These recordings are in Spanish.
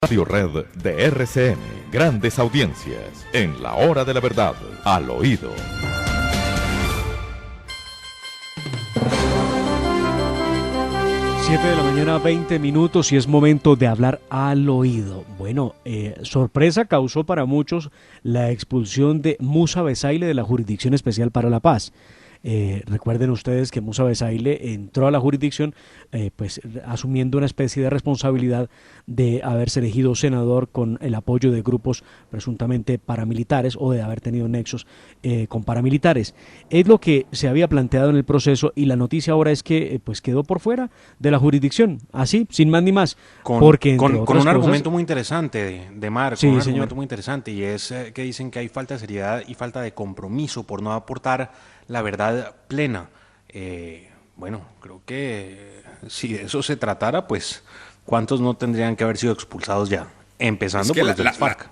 Radio Red de RCN, grandes audiencias, en la hora de la verdad, al oído. Siete de la mañana, 20 minutos, y es momento de hablar al oído. Bueno, sorpresa causó para muchos la expulsión de Musa Besaile de la Jurisdicción Especial para la Paz. Recuerden ustedes que Musa Besaile entró a la jurisdicción pues asumiendo una especie de responsabilidad de haberse elegido senador con el apoyo de grupos presuntamente paramilitares o de haber tenido nexos con paramilitares. Es lo que se había planteado en el proceso, y la noticia ahora es que pues quedó por fuera de la jurisdicción, así, sin más ni más. Con un argumento muy interesante de Mar, sí, con un señor. argumento muy interesante, y es que dicen que hay falta de seriedad y falta de compromiso por no aportar la verdad plena. Bueno, creo que si de eso se tratara, pues ¿cuántos no tendrían que haber sido expulsados ya? Empezando por los de las FARC.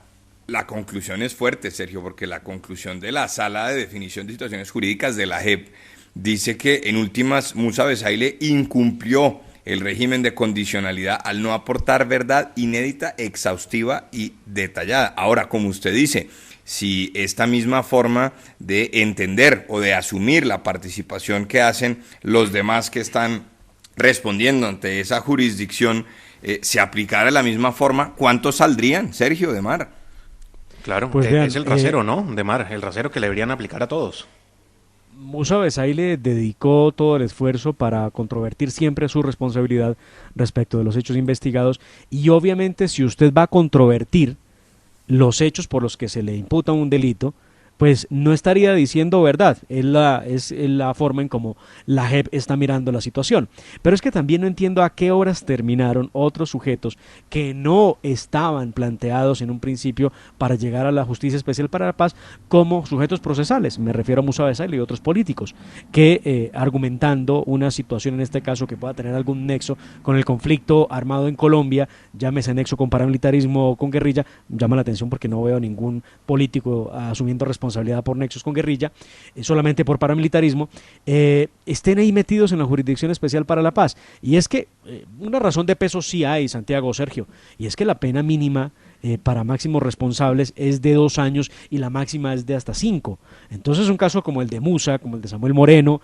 La conclusión es fuerte, Sergio, porque la conclusión de la Sala de Definición de Situaciones Jurídicas de la JEP dice que en últimas Musa Besaile incumplió el régimen de condicionalidad al no aportar verdad inédita, exhaustiva y detallada. Ahora, como usted dice, si esta misma forma de entender o de asumir la participación que hacen los demás que están respondiendo ante esa jurisdicción se aplicara de la misma forma, ¿cuántos saldrían, Sergio, de Mar? Claro, pues vean, es el rasero, ¿no? De Mar, el rasero que le deberían aplicar a todos. Musa Besaile dedicó todo el esfuerzo para controvertir siempre su responsabilidad respecto de los hechos investigados, y obviamente si usted va a controvertir los hechos por los que se le imputa un delito, pues no estaría diciendo verdad. Es la forma en como la JEP está mirando la situación. Pero es que también no entiendo a qué horas terminaron otros sujetos que no estaban planteados en un principio para llegar a la Justicia Especial para la Paz como sujetos procesales. Me refiero a Musa Besaile y otros políticos que argumentando una situación, en este caso, que pueda tener algún nexo con el conflicto armado en Colombia, llámese nexo con paramilitarismo o con guerrilla, llama la atención porque no veo ningún político asumiendo responsabilidad por nexos con guerrilla, solamente por paramilitarismo, estén ahí metidos en la Jurisdicción Especial para la Paz. Y es que una razón de peso sí hay, Santiago, Sergio, y es que la pena mínima para máximos responsables es de 2 años y la máxima es de hasta 5. Entonces un caso como el de Musa, como el de Samuel Moreno,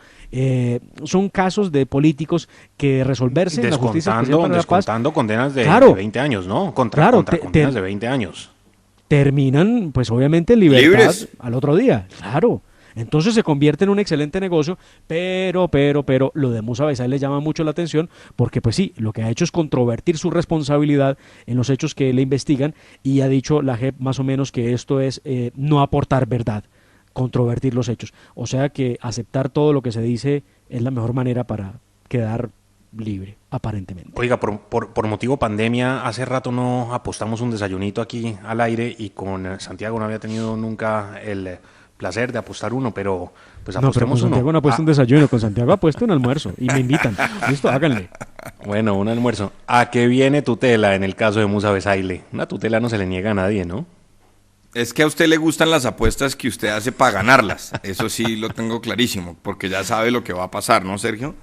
son casos de políticos que resolverse en la Justicia Especial para la Paz, descontando condenas de 20 años, ¿no? Contra condenas de 20 años. Terminan, pues obviamente, en libertad libres al otro día, claro. Entonces se convierte en un excelente negocio, pero lo de Musa Besaile le llama mucho la atención porque, pues sí, lo que ha hecho es controvertir su responsabilidad en los hechos que le investigan, y ha dicho la JEP más o menos que esto es no aportar verdad, controvertir los hechos. O sea que aceptar todo lo que se dice es la mejor manera para quedar libre, aparentemente. Oiga, por motivo pandemia, hace rato no apostamos un desayunito aquí al aire, y con Santiago no había tenido nunca el placer de apostar uno, pero pues apostemos uno. Santiago no ha puesto un desayuno, con Santiago ha puesto un almuerzo y me invitan. Listo, háganle. Bueno, un almuerzo. ¿A qué viene tutela en el caso de Musa Besaile? Una tutela no se le niega a nadie, ¿no? Es que a usted le gustan las apuestas que usted hace para ganarlas. Eso sí lo tengo clarísimo, porque ya sabe lo que va a pasar, ¿no, Sergio?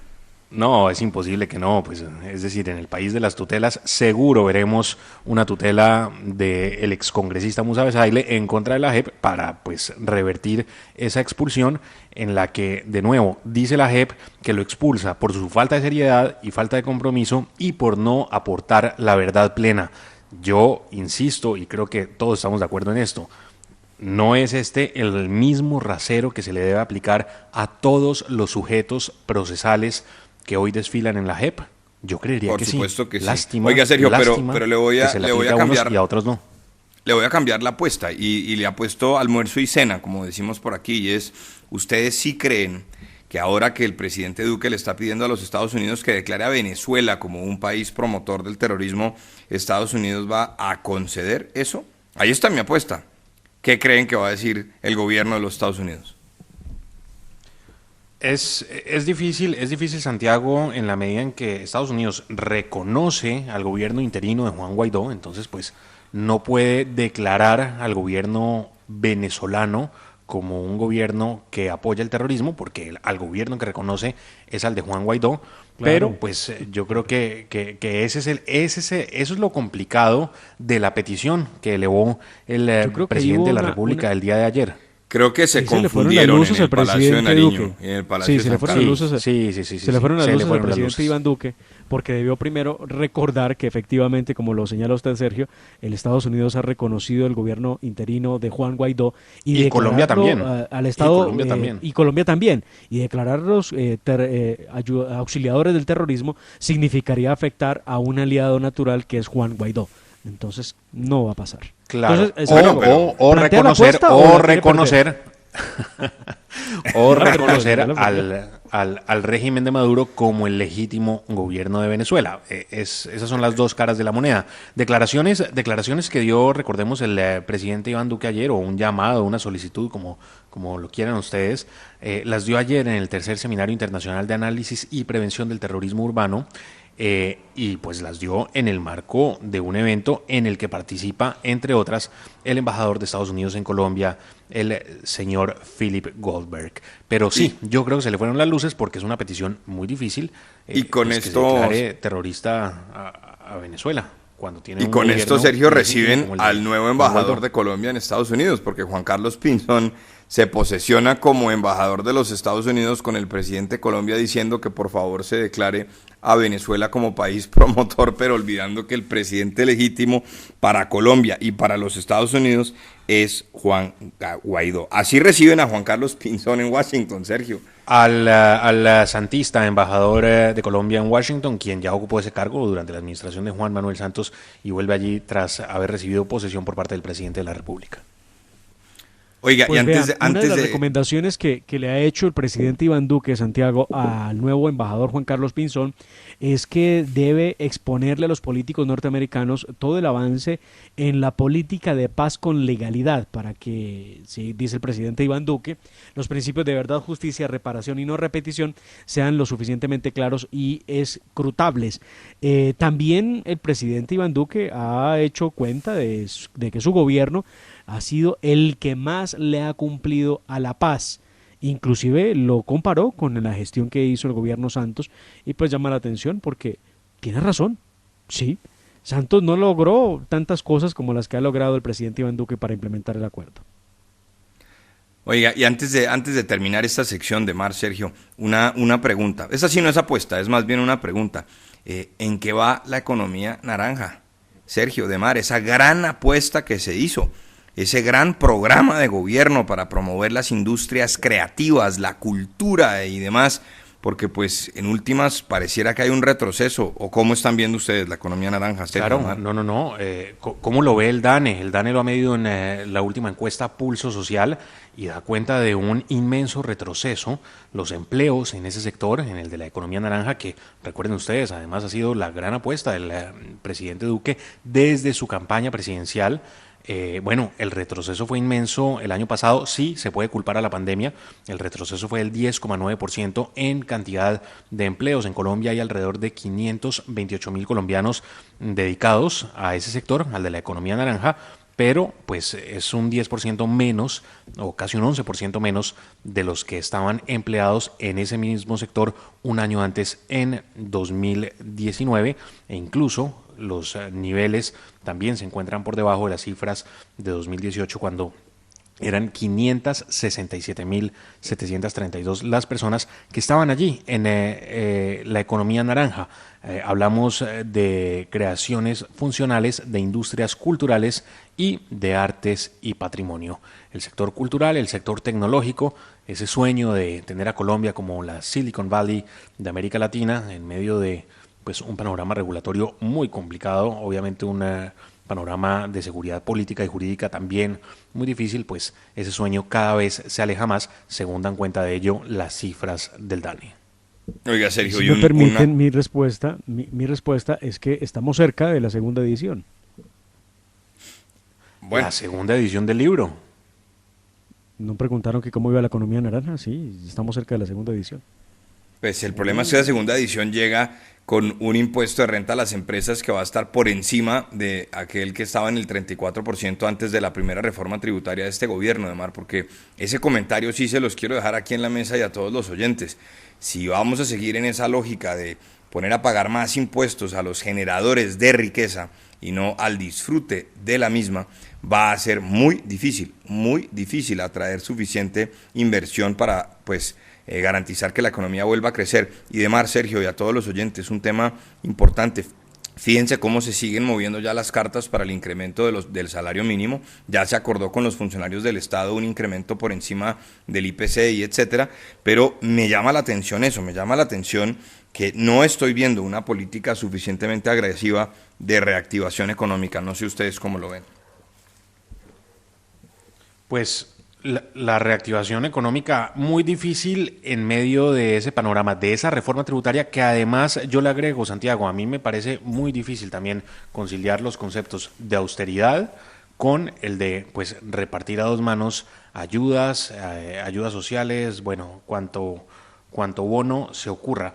No, es imposible que no, pues es decir, en el país de las tutelas seguro veremos una tutela del excongresista Musa Besaile en contra de la JEP para pues revertir esa expulsión, en la que, de nuevo, dice la JEP que lo expulsa por su falta de seriedad y falta de compromiso y por no aportar la verdad plena. Yo insisto, y creo que todos estamos de acuerdo en esto, no es este el mismo rasero que se le debe aplicar a todos los sujetos procesales que hoy desfilan en la JEP. Yo creería que sí. Por supuesto que sí. Lástima, oiga, Sergio, lástima pero le voy a cambiar y a otros no. Le voy a cambiar la apuesta y le apuesto almuerzo y cena, como decimos por aquí, y es, ¿ustedes sí creen que ahora que el presidente Duque le está pidiendo a los Estados Unidos que declare a Venezuela como un país promotor del terrorismo, Estados Unidos va a conceder eso? Ahí está mi apuesta. ¿Qué creen que va a decir el gobierno de los Estados Unidos? Es difícil, Santiago, en la medida en que Estados Unidos reconoce al gobierno interino de Juan Guaidó, entonces pues no puede declarar al gobierno venezolano como un gobierno que apoya el terrorismo, porque al gobierno que reconoce es al de Juan Guaidó, pero pues yo creo que eso es lo complicado de la petición que elevó el presidente de la República el día de ayer. Creo que se confundieron en el Palacio de Nariño y en el Palacio de San Carlos. Se le fueron las luces al presidente Iván Duque, porque debió primero recordar que efectivamente, como lo señala usted, Sergio, el Estados Unidos ha reconocido el gobierno interino de Juan Guaidó y Colombia también. Al Estado y Colombia también. Y declararlos auxiliadores del terrorismo significaría afectar a un aliado natural que es Juan Guaidó. Entonces no va a pasar. Claro. Entonces, o reconocer al régimen de Maduro como el legítimo gobierno de Venezuela. Esas son las dos caras de la moneda. Declaraciones que dio, recordemos, el presidente Iván Duque ayer, o un llamado, una solicitud, como lo quieran ustedes, las dio ayer en el tercer Seminario Internacional de Análisis y Prevención del Terrorismo Urbano. Y pues las dio en el marco de un evento en el que participa, entre otras, el embajador de Estados Unidos en Colombia, el señor Philip Goldberg. Pero sí, yo creo que se le fueron las luces porque es una petición muy difícil y con pues esto que se declare terrorista a Venezuela. Cuando tiene y con esto, Sergio, reciben al nuevo embajador de Colombia en Estados Unidos, porque Juan Carlos Pinzón se posesiona como embajador de los Estados Unidos con el presidente de Colombia diciendo que por favor se declare a Venezuela como país promotor, pero olvidando que el presidente legítimo para Colombia y para los Estados Unidos es Juan Guaidó. Así reciben a Juan Carlos Pinzón en Washington, Sergio. Al santista embajador de Colombia en Washington, quien ya ocupó ese cargo durante la administración de Juan Manuel Santos y vuelve allí tras haber recibido posesión por parte del presidente de la República. Oiga, pues y una de las recomendaciones que le ha hecho el presidente Iván Duque, Santiago, al nuevo embajador Juan Carlos Pinzón, es que debe exponerle a los políticos norteamericanos todo el avance en la política de paz con legalidad, para que, dice el presidente Iván Duque, los principios de verdad, justicia, reparación y no repetición sean lo suficientemente claros y escrutables. También el presidente Iván Duque ha hecho cuenta de que su gobierno ha sido el que más le ha cumplido a la paz. Inclusive lo comparó con la gestión que hizo el gobierno Santos y pues llama la atención porque tiene razón, sí. Santos no logró tantas cosas como las que ha logrado el presidente Iván Duque para implementar el acuerdo. Oiga, y antes de terminar esta sección de Mar, Sergio, una pregunta. Esa sí no es apuesta, es más bien una pregunta. ¿En qué va la economía naranja? Sergio, de Mar, esa gran apuesta que se hizo. Ese gran programa de gobierno para promover las industrias creativas, la cultura y demás, porque pues en últimas pareciera que hay un retroceso. ¿O cómo están viendo ustedes la economía naranja? Claro, no. ¿Cómo lo ve el DANE? El DANE lo ha medido en la última encuesta Pulso Social y da cuenta de un inmenso retroceso. Los empleos en ese sector, en el de la economía naranja, que recuerden ustedes, además ha sido la gran apuesta del presidente Duque desde su campaña presidencial. El retroceso fue inmenso el año pasado, sí, se puede culpar a la pandemia, el retroceso fue del 10,9% en cantidad de empleos. En Colombia hay alrededor de 528,000 colombianos dedicados a ese sector, al de la economía naranja, pero pues es un 10% menos o casi un 11% menos de los que estaban empleados en ese mismo sector un año antes, en 2019, e incluso los niveles también se encuentran por debajo de las cifras de 2018, cuando eran 567,732 las personas que estaban allí en la economía naranja. Hablamos de creaciones funcionales, de industrias culturales y de artes y patrimonio. El sector cultural, el sector tecnológico, ese sueño de tener a Colombia como la Silicon Valley de América Latina en medio de pues un panorama regulatorio muy complicado, obviamente un panorama de seguridad política y jurídica también muy difícil, pues ese sueño cada vez se aleja más, según dan cuenta de ello las cifras del DANE. Oiga, Sergio, si me permiten, mi respuesta es que estamos cerca de la segunda edición. Bueno. La segunda edición del libro. ¿No preguntaron que cómo iba la economía naranja? Sí, estamos cerca de la segunda edición. Pues el problema es que la segunda edición llega con un impuesto de renta a las empresas que va a estar por encima de aquel que estaba en el 34% antes de la primera reforma tributaria de este gobierno, Edmar, porque ese comentario sí se los quiero dejar aquí en la mesa y a todos los oyentes. Si vamos a seguir en esa lógica de poner a pagar más impuestos a los generadores de riqueza y no al disfrute de la misma, va a ser muy difícil atraer suficiente inversión para, pues, garantizar que la economía vuelva a crecer. Y Edmar, Sergio, y a todos los oyentes, un tema importante. Fíjense cómo se siguen moviendo ya las cartas para el incremento del salario mínimo. Ya se acordó con los funcionarios del Estado un incremento por encima del IPC, etcétera. Pero me llama la atención eso, me llama la atención que no estoy viendo una política suficientemente agresiva de reactivación económica. No sé ustedes cómo lo ven. Pues la reactivación económica muy difícil en medio de ese panorama, de esa reforma tributaria que además yo le agrego, Santiago, a mí me parece muy difícil también conciliar los conceptos de austeridad con el de pues repartir a dos manos ayudas, ayudas sociales, bueno, cuanto bono se ocurra.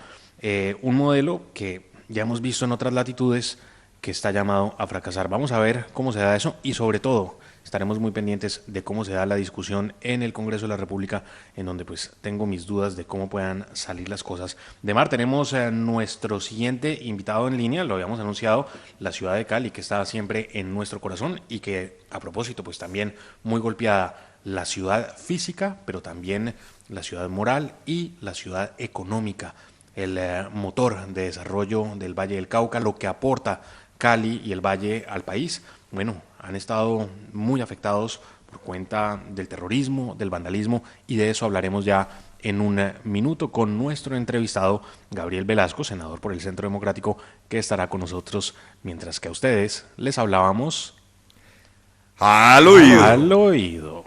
Un modelo que ya hemos visto en otras latitudes que está llamado a fracasar. Vamos a ver cómo se da eso y sobre todo estaremos muy pendientes de cómo se da la discusión en el Congreso de la República, en donde pues tengo mis dudas de cómo puedan salir las cosas. Demar, tenemos nuestro siguiente invitado en línea, lo habíamos anunciado, la ciudad de Cali, que está siempre en nuestro corazón y que a propósito pues también muy golpeada, la ciudad física, pero también la ciudad moral y la ciudad económica, el motor de desarrollo del Valle del Cauca, lo que aporta Cali y el Valle al país. Bueno, han estado muy afectados por cuenta del terrorismo, del vandalismo, y de eso hablaremos ya en un minuto con nuestro entrevistado Gabriel Velasco, senador por el Centro Democrático, que estará con nosotros, mientras que a ustedes les hablábamos al oído. Al oído.